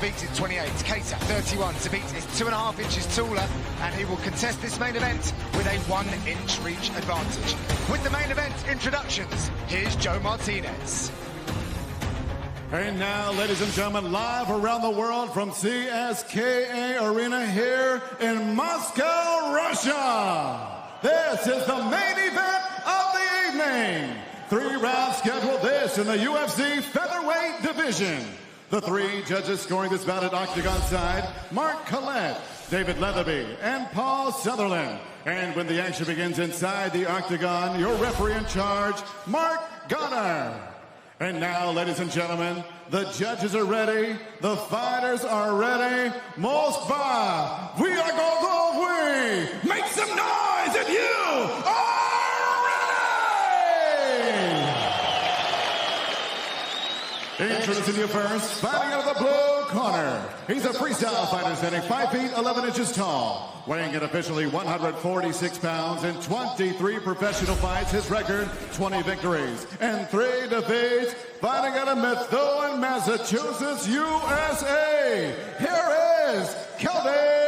Zabit is 28, Kаттар 31. Zabit is 2.5 inches taller, and he will contest this main event with a 1-inch reach advantage. With the main event introductions, here's Joe Martinez. And now, ladies and gentlemen, live around the world from CSKA Arena here in Moscow, Russia. This is the main event of the evening. 3 rounds scheduled this in the UFC featherweight division. The 3 judges scoring this bout at octagon side, Mark Collette, David Leatherby, and Paul Sutherland. And when the action begins inside the octagon, your referee in charge, Mark Goddard. And now, ladies and gentlemen, the judges are ready, the fighters are ready. Moskva, we are going to win. Make some noise if you are ready! Introducing you first, fighting out of the blue corner. He's a freestyle fighter standing 5 feet 11 inches tall. Weighing in officially 146 pounds in 23 professional fights. His record, 20 victories and 3 defeats. Fighting out of Methuen, Massachusetts, USA. Here is Kelvin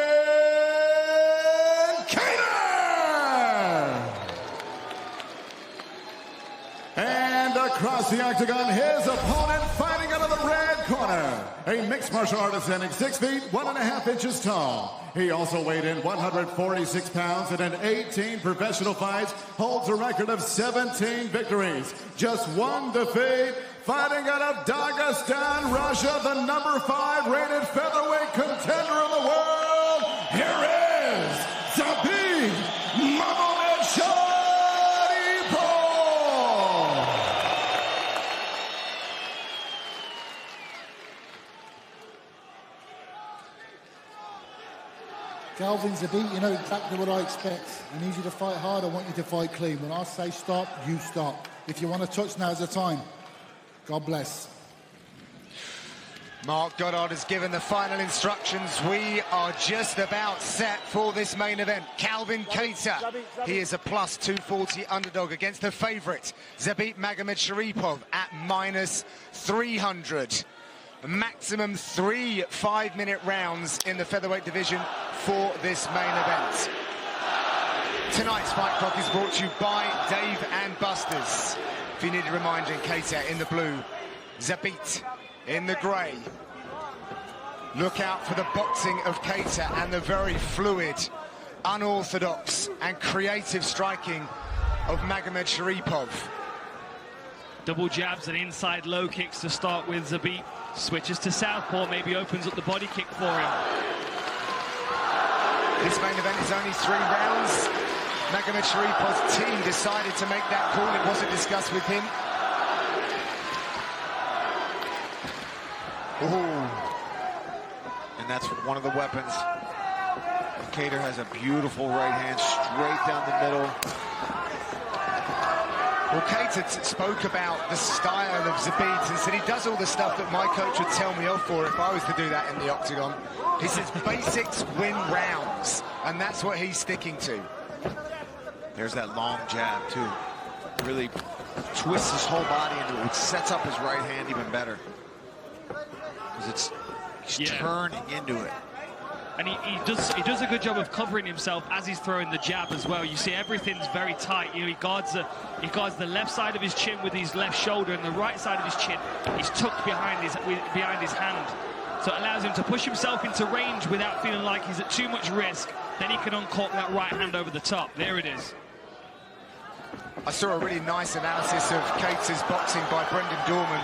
And across the octagon, his opponent fighting out of the red corner. A mixed martial artist standing 6 feet 1.5 inches tall. He also weighed in 146 pounds and in 18 professional fights, holds a record of 17 victories, just 1 defeat. Fighting out of Dagestan, Russia, the number 5 rated featherweight contender in the world. Here is Zabit Magomedsharipo. Kelvin, Zabit, you know exactly what I expect. I need you to fight hard, I want you to fight clean. When I say stop, you stop. If you want to touch, now's the time. God bless. Mark Goddard has given the final instructions. We are just about set for this main event. Kelvin Kаттar, he is a plus 240 underdog against the favourite, Zabit Magomedsharipo, at minus 300. Maximum 3 5-minute rounds in the featherweight division for this main event. Tonight's Fight Clock is brought to you by Dave and Buster's. If you need a reminder, Kаттar in the blue, Zabit in the grey. Look out for the boxing of Kаттar and the very fluid, unorthodox and creative striking of Magomedsharipo. Double jabs and inside low kicks to start with. Zabit switches to southpaw, maybe opens up the body kick for him. This main event is only 3 rounds. Magomedsharipov's team decided to make that call. It wasn't discussed with him. Ooh. And that's one of the weapons. Kаттar has a beautiful right hand straight down the middle. Well, Kаттar spoke about the style of Zabit and said he does all the stuff that my coach would tell me off for if I was to do that in the octagon. He says basics win rounds, and that's what he's sticking to. There's that long jab, too. Really twists his whole body into it, which sets up his right hand even better. Because he's turning into it. And he does a good job of covering himself as he's throwing the jab as well. You see everything's very tight. You know, he guards the left side of his chin with his left shoulder, and the right side of his chin is tucked behind his hand. So it allows him to push himself into range without feeling like he's at too much risk. Then he can uncork that right hand over the top. There it is. I saw a really nice analysis of Kattar's boxing by Brendan Dorman.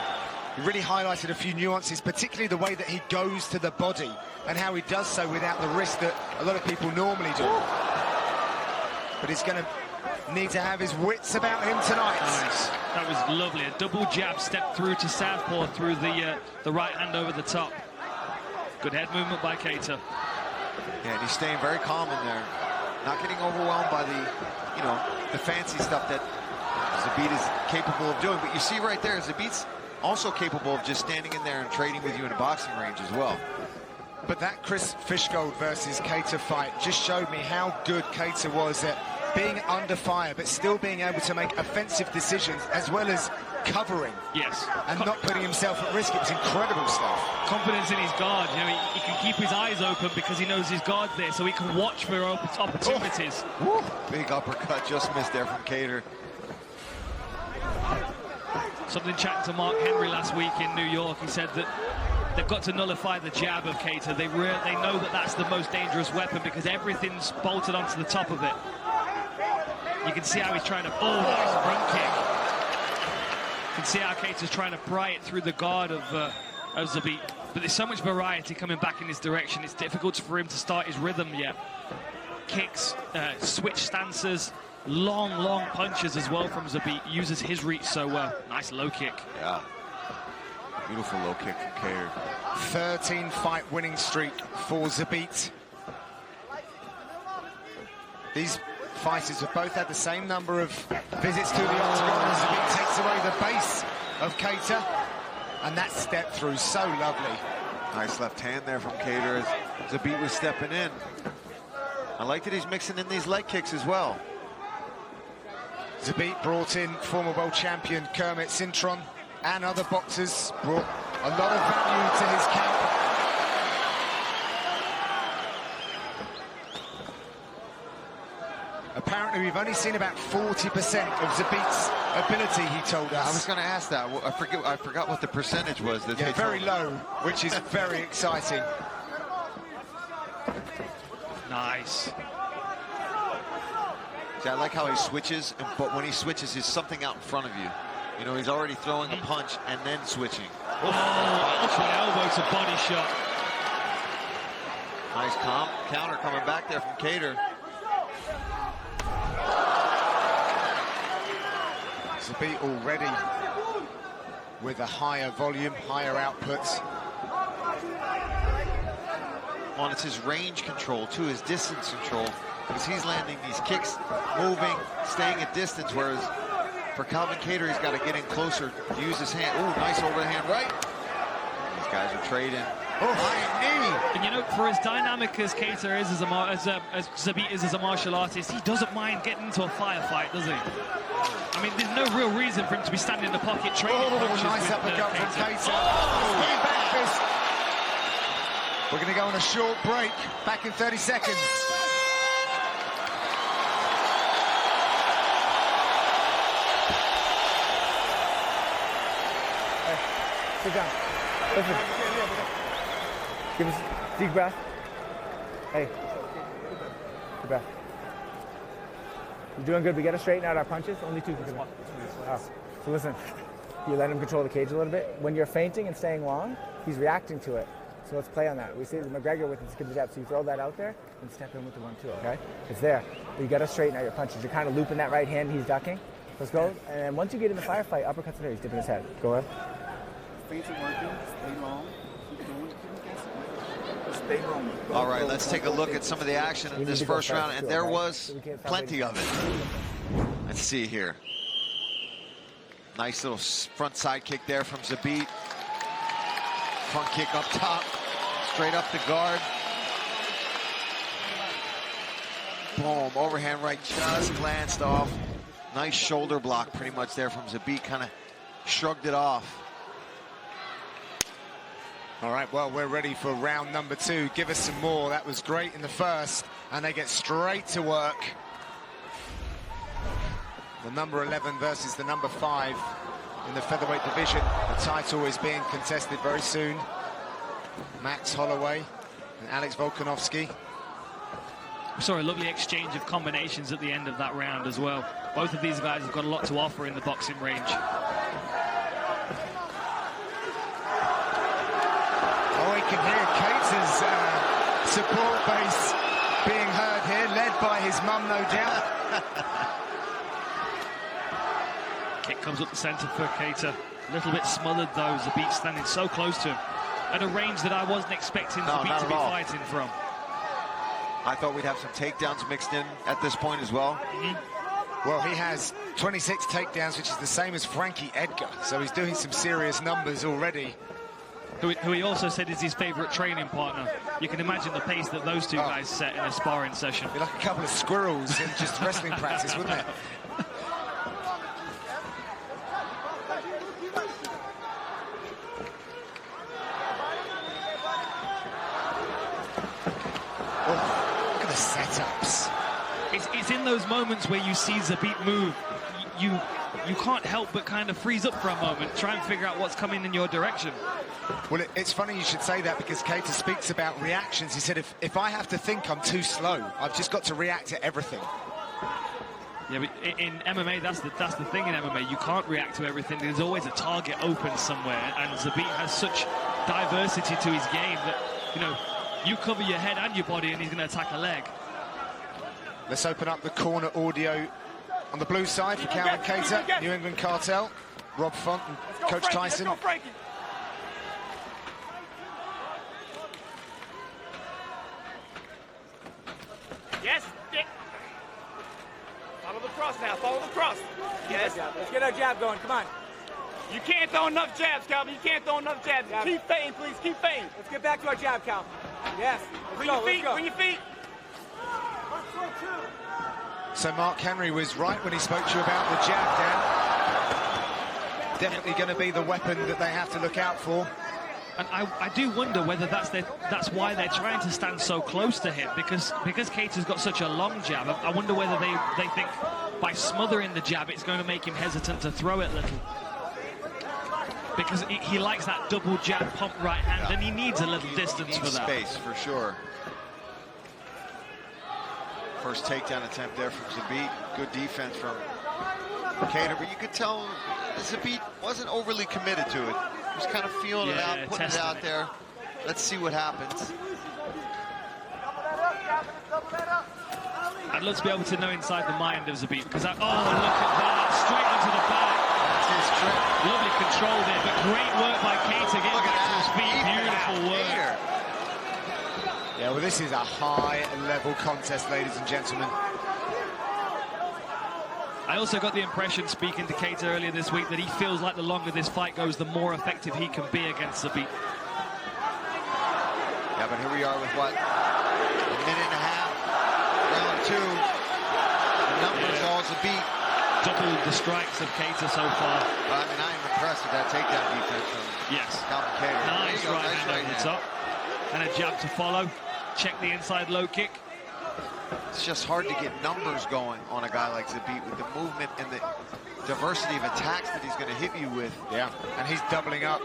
He really highlighted a few nuances, particularly the way that he goes to the body and how he does so without the risk that a lot of people normally do. But he's going to need to have his wits about him tonight. Nice. That was lovely. A double jab step through to southpaw through the right hand over the top. Good head movement by Kаттar. Yeah, and he's staying very calm in there. Not getting overwhelmed by the fancy stuff that Zabit is capable of doing. But you see right there, Zabit's also capable of just standing in there and trading with you in a boxing range as well. But that Chris Fishgold versus Kаттar fight just showed me how good Kаттar was at being under fire, but still being able to make offensive decisions as well as covering. Yes. And not putting himself at risk. It was incredible stuff. Confidence in his guard. You know, he can keep his eyes open because he knows his guard's there, so he can watch for opportunities. Woo. Big uppercut, just missed there from Kаттtar. Something chatting to Mark Henry last week in New York. He said that they've got to nullify the jab of Kаттtar. They know that that's the most dangerous weapon because everything's bolted onto the top of it. You can see how he's trying to... Oh, nice front kick. You can see how Kаттar's trying to pry it through the guard of Zabit. But there's so much variety coming back in his direction. It's difficult for him to start his rhythm yet. Kicks, switch stances, long punches as well from Zabit. Uses his reach so well. Nice low kick. Yeah. Beautiful low kick from Kаттar. 13-fight winning streak for Zabit. These fighters have both had the same number of visits to the octagon. Zabit takes away the base of Kаттar, and that step through so lovely. Nice left hand there from Kаттar as Zabit was stepping in. I like that he's mixing in these leg kicks as well. Zabit brought in former world champion Kermit Cintron, and other boxers brought a lot of value to his camp. Apparently, we've only seen about 40% of Zabit's ability, he told us. I was going to ask that. I forgot what the percentage was. That yeah, very low, which is very exciting. Nice. See, I like how he switches, but when he switches, there's something out in front of you. You know, he's already throwing a punch and then switching. Oh, up an elbow to body shot. Nice counter coming back there from Kаттar. Zabit already with a higher volume, higher outputs. Well, it's his range control, too, his distance control, because he's landing these kicks, moving, staying at distance, whereas for Calvin Kаттar, he's got to get in closer, use his hand. Ooh, nice overhand right. These guys are trading. Oh, high knee. And you know, for as dynamic as Kаттar is, as Zabit is as a martial artist, he doesn't mind getting into a firefight, does he? I mean, there's no real reason for him to be standing in the pocket trading punches. Nice with, uppercut from Kаттar. Oh. Back fist. We're going to go on a short break. Back in 30 seconds. Sit down. Listen. Give us a deep breath. Hey. Deep breath. You're doing good. We got to straighten out our punches. Only two can do it. Oh. So listen. You let him control the cage a little bit. When you're feinting and staying long, he's reacting to it. So let's play on that. We see McGregor with his skip jab. So you throw that out there and step in with the 1-2, okay? It's there. But you got to straighten out your punches. You're kind of looping that right hand. He's ducking. Let's go. And then once you get in the firefight, uppercuts in there. He's dipping his head. Go ahead. All right, let's take a look at some of the action in this first round, and there was plenty of it. Let's see here. Nice little front side kick there from Zabit. Front kick up top, straight up the guard. Boom, overhand right just glanced off. Nice shoulder block pretty much there from Zabit, kind of shrugged it off. All right, well, we're ready for round number 2. Give us some more. That was great in the first, and they get straight to work. The number 11 versus the number 5 in the featherweight division. The title is being contested very soon. Max Holloway and Alex Volkanovski. We saw a lovely exchange of combinations at the end of that round as well. Both of these guys have got a lot to offer in the boxing range. Oh, we can hear Kattar's support base being heard here, led by his mum, no doubt. Kick comes up the centre for Kаттar. A little bit smothered, though. Zabit standing so close to him at a range that I wasn't expecting Zabit to be fighting from. I thought we'd have some takedowns mixed in at this point as well. Well, he has 26 takedowns, which is the same as Frankie Edgar. So he's doing some serious numbers already. who he also said is his favourite training partner. You can imagine the pace that those two guys set in a sparring session. Be like a couple of squirrels in just wrestling practice, wouldn't it? Oh, look at the setups. It's in those moments where you see Zabit move, you can't help but kind of freeze up for a moment, try and figure out what's coming in your direction. Well, it's funny you should say that, because Kаттar speaks about reactions. He said, if I have to think, I'm too slow. I've just got to react to everything. Yeah, but in MMA, that's the thing in MMA. You can't react to everything. There's always a target open somewhere, and Zabit has such diversity to his game that, you know, you cover your head and your body, and he's going to attack a leg. Let's open up the corner audio on the blue side for Kelvin Kаттar, New England Cartel, Rob Font and Coach Tyson. Yes. Follow the cross now. Follow the cross. Yes. Let's get our jab going. Come on. You can't throw enough jabs, Calvin. You can't throw enough jabs. Keep feinting, please. Keep feinting. Let's get back to our jab, Calvin. Yes. Bring your feet. Bring your feet. So Mark Henry was right when he spoke to you about the jab, Dan. Definitely going to be the weapon that they have to look out for. And I do wonder whether that's why they're trying to stand so close to him, because Kattar's got such a long jab. I wonder whether they think by smothering the jab it's going to make him hesitant to throw it little. Because he likes that double jab pump right hand, and he needs a little distance for that. Space, for sure. First takedown attempt there from Zabit. Good defense from Kаттar, but you could tell Zabit wasn't overly committed to it. He was kind of feeling it out, putting it out there. Let's see what happens. I'd love to be able to know inside the mind of Zabit, because oh, look at that, straight onto the back. That's his trick. Lovely control there, but great work by Kаттar getting back to his feet. Beautiful work. Yeah, well, this is a high-level contest, ladies and gentlemen. I also got the impression, speaking to Kаттar earlier this week, that he feels like the longer this fight goes, the more effective he can be against Zabit. Yeah, but here we are with, what, a minute and a half, round two. The numbers all Zabit. Double the strikes of Kаттar so far. I mean, I'm impressed with that takedown defense from Kelvin Kаттar. Nice right hand over the top. And a jab to follow. Check the inside low kick. It's just hard to get numbers going on a guy like Zabit with the movement and the diversity of attacks that he's going to hit you with. Yeah, and he's doubling up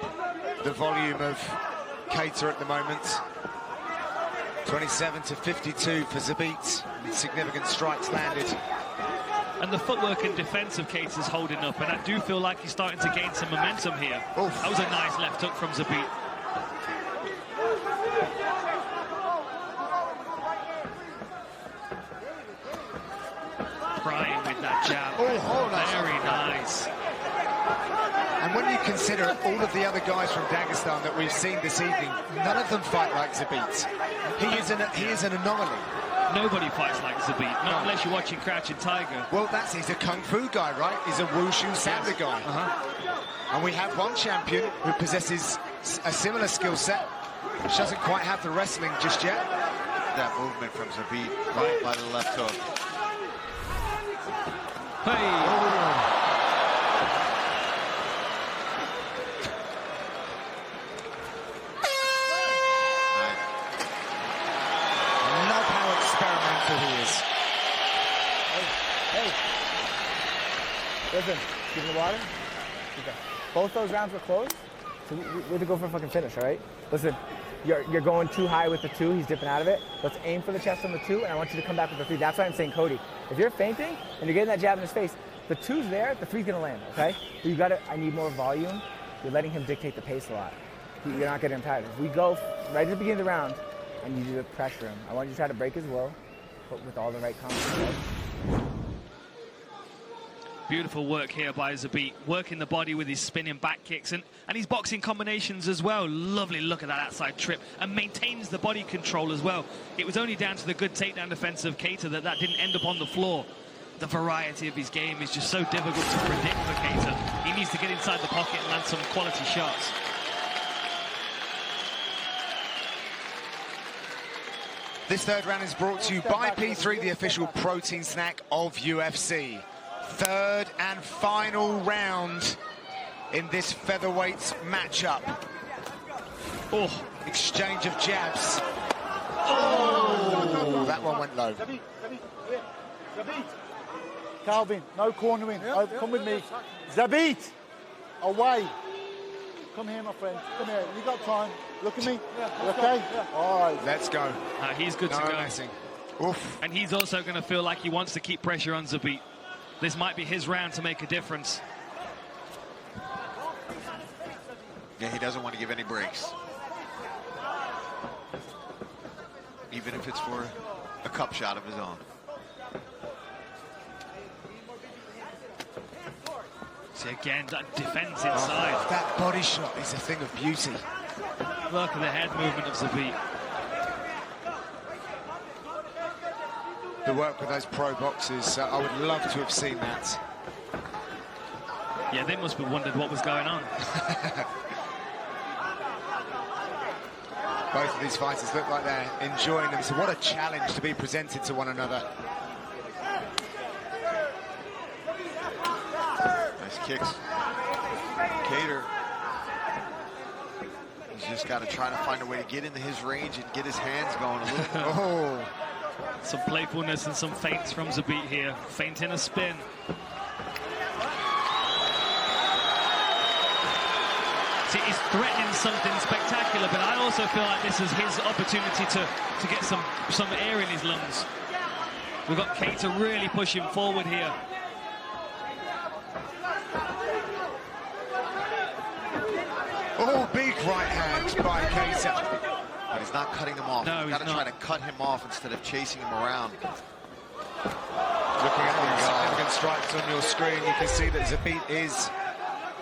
the volume of Kаттar at the moment. 27 to 52 for Zabit. Significant strikes landed. And the footwork and defense of Kattar's holding up, and I do feel like he's starting to gain some momentum here. Oof. That was a nice left hook from Zabit. Crying with that jab. Very nice. And when you consider all of the other guys from Dagestan that we've seen this evening, none of them fight like Zabit. He is an anomaly. Nobody fights like Zabit, not unless you're watching Crouching Tiger. Well, he's a kung fu guy, right? He's a wushu sambo guy. And we have one champion who possesses a similar skill set, which doesn't quite have the wrestling just yet. That movement from Zabit right by the left hook. Hey! He is. Hey. Listen, give him the water. Okay. Both those rounds were close, so we have to go for a fucking finish, all right? Listen, you're going too high with the 2. He's dipping out of it. Let's aim for the chest on the 2, and I want you to come back with the 3. That's why I'm saying, Cody, if you're feinting and you're getting that jab in his face, the 2's there, the 3's gonna land, okay? But you gotta, I need more volume. You're letting him dictate the pace a lot. You're not getting him tired. If we go right at the beginning of the round, I need you to pressure him. I want you to try to break his will, but with all the right combos. Beautiful work here by Zabit, working the body with his spinning back kicks and his boxing combinations as well. Lovely look at that outside trip, and maintains the body control as well. It was only down to the good takedown defense of Kаттar that didn't end up on the floor. The variety of his game is just so difficult to predict for Kаттar. He needs to get inside the pocket and land some quality shots. This third round is brought to you by P3, the official protein snack of UFC. Third and final round in this featherweight matchup. Oh, exchange of jabs. Oh, that one went low. Kelvin, no cornering. Come with me. Zabit, away. Come here, my friend. Come here. You got time. Look at me. You okay? All right. Let's go. He's good to go. Messing. Oof. And he's also going to feel like he wants to keep pressure on Zabit. This might be his round to make a difference. Yeah, he doesn't want to give any breaks. Even if it's for a cup shot of his own. See, again, that defense inside. Oh, that body shot is a thing of beauty. Look at the head movement of Zabit. The work with those pro boxers, I would love to have seen that. Yeah, they must have wondered what was going on. Both of these fighters look like they're enjoying them, so what a challenge to be presented to one another. Nice kicks. Kаттar. He's just got to try to find a way to get into his range and get his hands going a little bit. Oh. Some playfulness and some feints from Zabit here. Feint in a spin. See, he's threatening something spectacular, but I also feel like this is his opportunity to get some air in his lungs. We've got Kаттar really pushing forward here. Oh, big right hand by Kаттar. But he's not cutting him off. No, he's got to try to cut him off instead of chasing him around. Looking at the significant strikes on your screen, you can see that Zabit is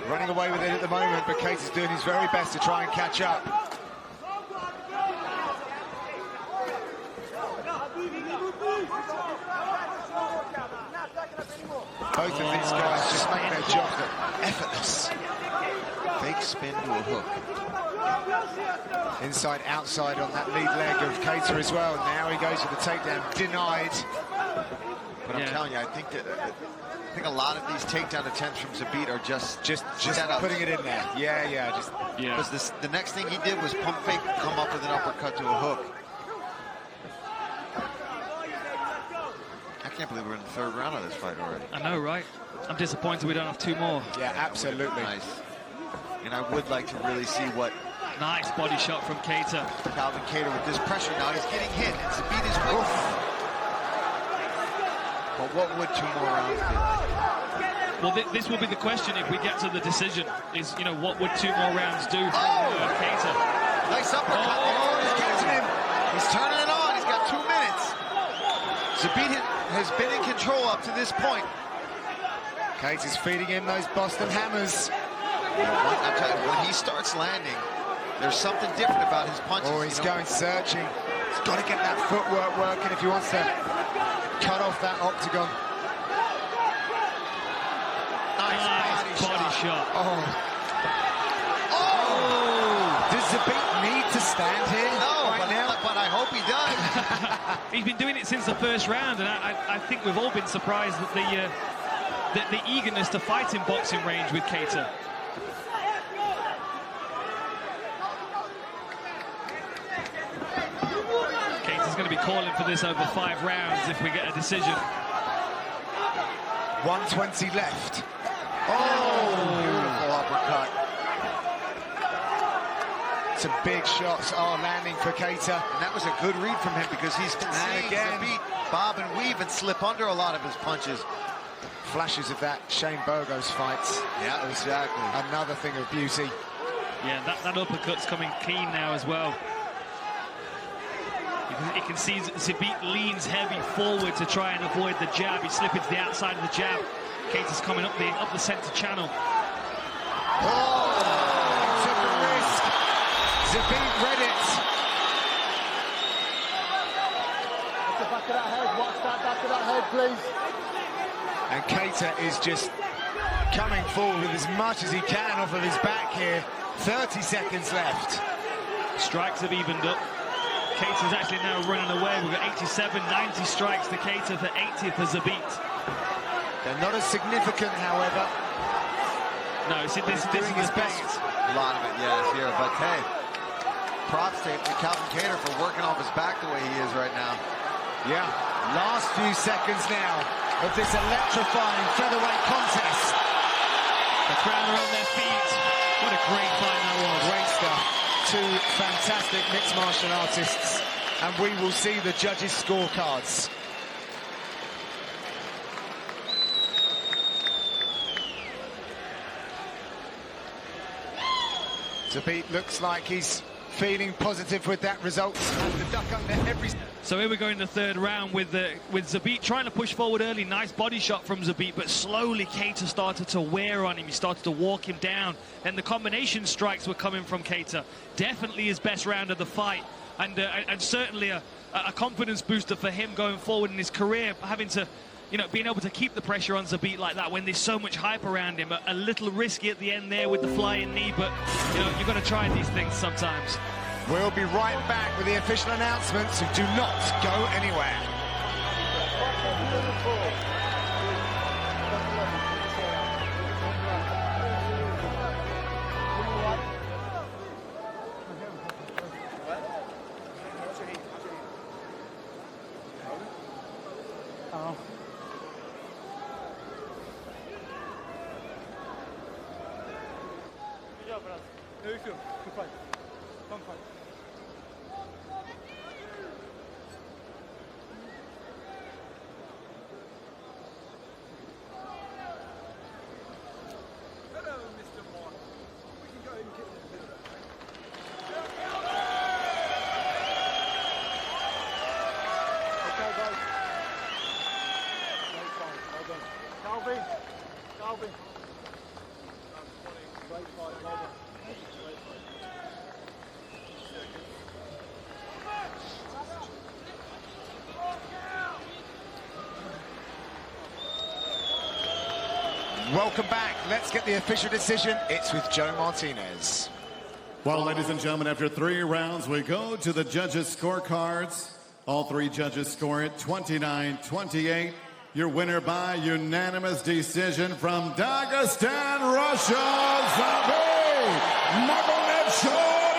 running away with it at the moment, but Kattar's doing his very best to try and catch up. Both of these guys just make their job effortless. Fake spin to a hook. Inside, outside on that lead leg of Kаттar as well. Now he goes for the takedown, denied. But I'm telling you, I think a lot of these takedown attempts from Zabit are just putting it in there. Yeah. Because the next thing he did was pump fake, come up with an uppercut to a hook. I can't believe we're in the third round of this fight already. I know, right? I'm disappointed we don't have two more. Yeah, absolutely. Nice. And I would like to really see what... Nice body shot from Kаттar. Calvin Kаттar with this pressure now. He's getting hit, and Zabit is with. But what would two more rounds do? Well, this will be the question if we get to the decision. Is, what would two more rounds do for Kаттar? Nice uppercut. He's catching him. He's turning it on. He's got 2 minutes. Zabit has been in control up to this point. Kattar's feeding in those Boston hammers. I'm telling you, when he starts landing, there's something different about his punches. Oh, he's going searching. He's got to get that footwork working if he wants to cut off that octagon. Nice body shot. Oh. Does Zabit need to stand here but I hope he does. He's been doing it since the first round, and I think we've all been surprised at the eagerness to fight in boxing range with Kаттar. Kattar's going to be calling for this over 5 rounds if we get a decision. 120 left. Oh, beautiful uppercut. Some big shots are landing for Kаттar. And that was a good read from him because he's been seeing Zabit bob and weave and slip under a lot of his punches. Flashes of that Shane Burgos fights. Yeah, exactly. Another thing of beauty. Yeah, that uppercut's coming clean now as well. You can see Zabit leans heavy forward to try and avoid the jab. He's slipping to the outside of the jab. Kattar's coming up the center channel. Oh, took a risk. Zabit read it. Watch the back of that head. Watch that back of that head, please. And Kаттar is just coming forward with as much as he can off of his back here. 30 seconds left. Strikes have evened up. Keita's actually now running away. We've got 87, 90 strikes to Keita for 80 for Zabit. They're not as significant, however. No, see, this is his best. A lot of it, yes, here. But hey, props to Calvin Kattar for working off his back the way he is right now. Yeah, last few seconds now of this electrifying featherweight contest. The crowd are on their feet. What a great fight that was. Great stuff. Two fantastic mixed martial artists. And we will see the judges' scorecards. Zabit looks like he's feeling positive with that result. And the duck under every... So here we go in the third round with Zabit trying to push forward early. Nice body shot from Zabit, but slowly Keita started to wear on him. He started to walk him down, and the combination strikes were coming from Keita. Definitely his best round of the fight, and certainly a confidence booster for him going forward in his career, having to, you know, being able to keep the pressure on Zabit like that when there's so much hype around him. A little risky at the end there with the flying knee, but you know, you've got to try these things sometimes. We'll be right back with the official announcements, so do not go anywhere. Good job, brother. How you feel? Good fight. Come fight. Hello, Mr. Moore. We can go ahead and get in the middle of that. Okay, guys. Great fight. Well done. Kelvin. Kelvin. Great fight. Well done. Great fight. Welcome back. Let's get the official decision. It's with Joe Martinez. Well, ladies and gentlemen, after 3 rounds, we go to the judges' scorecards. All 3 judges score it 29-28. Your winner by unanimous decision from Dagestan, Russia, Zabit Magomedsharipovich.